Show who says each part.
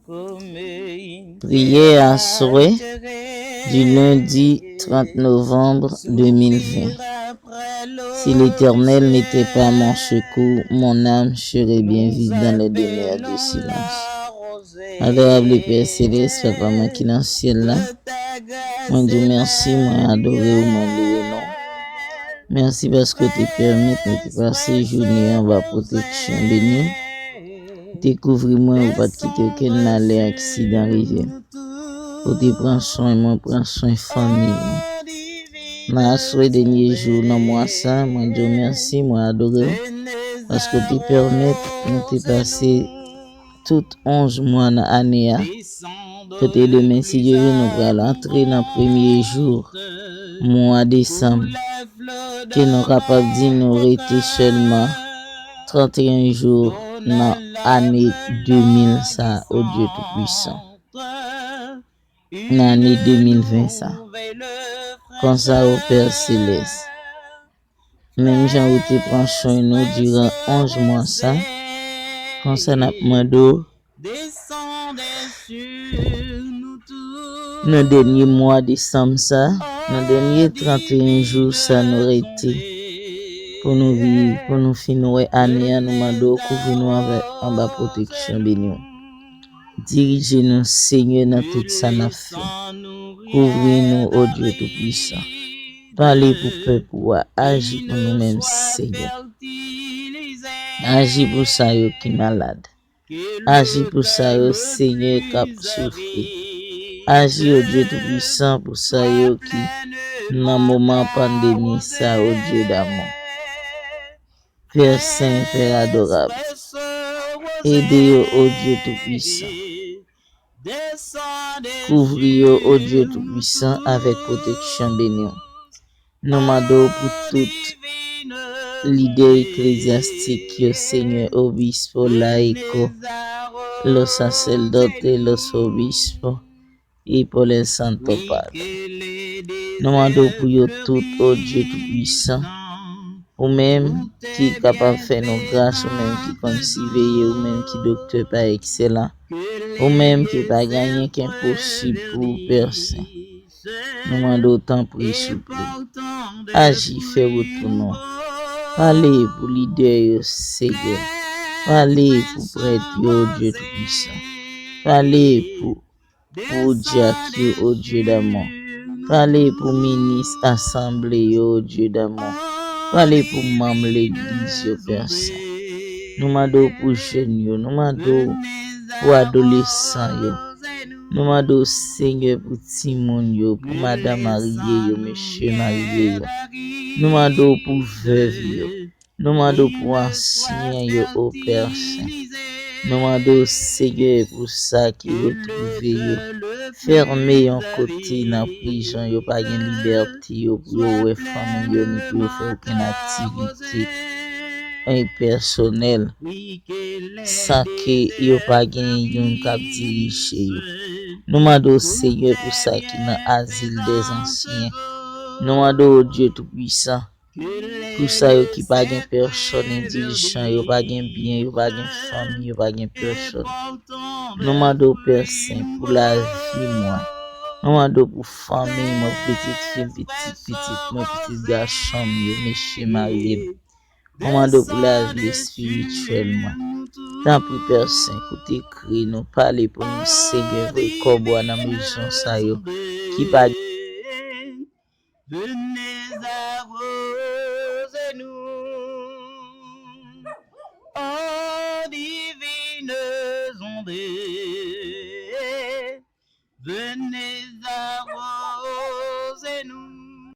Speaker 1: Prière à souhait du lundi 30 novembre 2020. Si l'Éternel n'était pas mon secours, mon âme serait bien vide dans les demeures de silence. Adorable Père Céleste, Papa moi qui dans le ciel là, moi Dieu merci, moi adoré ou moi loué non. Merci parce que tu permets de passer journée en bas protection béni. Découvrir-moi ou pas de quitter aucun malheur accident arrivé. Pour te prendre soin, moi prends soin famille. Ma souhait dernier jour dans moi ça, moi Dieu merci, moi adoré parce que tu permets de te passer tout 11 mois dans l'année. Que tu demain si Dieu veut nous allons entrer dans le premier jour mois décembre. Que nous capables de dire nous rester seulement 31 jours dans l'année 2000 ça au Dieu tout-puissant. Dans l'année 2020 ça. Comme ça au Père Céleste. Même Jean où tu prends soin nous durant 11 mois ça. Comme ça n'a demandé dans le dernier mois décembre ça, dans le dernier 31 jours ça nous aurait été pour nous vivre, pour nous finir année nous mando couvrir nous avec en bas protection béni. Dirigez-nous Seigneur dans tout ça n'a fait. Couvrez-nous au Dieu tout puissant. Parlez pour peuple, agis pour nous-mêmes Seigneur. Agis pour ça yo qui malade. Agis pour ça yo Seigneur qui souffrir. Agis au Dieu tout puissant pour ça yo qui dans moment pandémie ça au Dieu d'amour. Père Saint, Père adorable. Aidez au Dieu tout puissant. Couvrez au Dieu tout puissant avec protection bénie. Nous demandons pour toute l'idée ecclésiastique, Seigneur, obispo, laïco, los sacerdotes, los obispos, et pour les santos padres. Nous demandons pour tout au Dieu tout-puissant, ou même qui est capable de faire nos grâces, ou même qui consigne, ou même qui docteur pas excellent, ou même qui pas gagné qu'impossible pour personne. Nous demandons autant pour souple. Agis, fais retourner. Parlez pour l'idée, Seigneur. Parlez pour prêtre, Dieu tout-puissant. Parlez pour Dieu, au Dieu d'amour. Parlez pour ministre, assemblée, au Dieu d'amour. Parlez pour membre l'église, au Père Saint. Nous demandons pour jeunes, nous demandons pour adolescents. Nous demandons Seigneur pour Timon, pour madame mariée, monsieur marié. Nous demandons pour veuve. Nous demandons pour anciens, au Père Saint. Nous demandons Seigneur pour ça qui retrouve fermé en côté dans la prison, yo pas de liberté pour les familles ni pour faire aucune activité personnelle sans que yo pas gagne yon cap diriger. Nous demandons Seigneur pour ça qui dans asile des anciens. Nous demandons Dieu tout puissant pour ça yo qui pas gagne personne intelligent, yo pas gagne bien, yo pas gagne famille, yo pas gagne personne. Nous demandons Père Saint pour la vie moi. Nous demandons pour famille moi, petite fille, petite moi, petit garçon, monsieur marié. Nous demandons pour la vie spirituelle moi. Tant pour Père Saint, écoutez cri nous parler pour nous Seigneur, comme dans la maison ça yo qui pas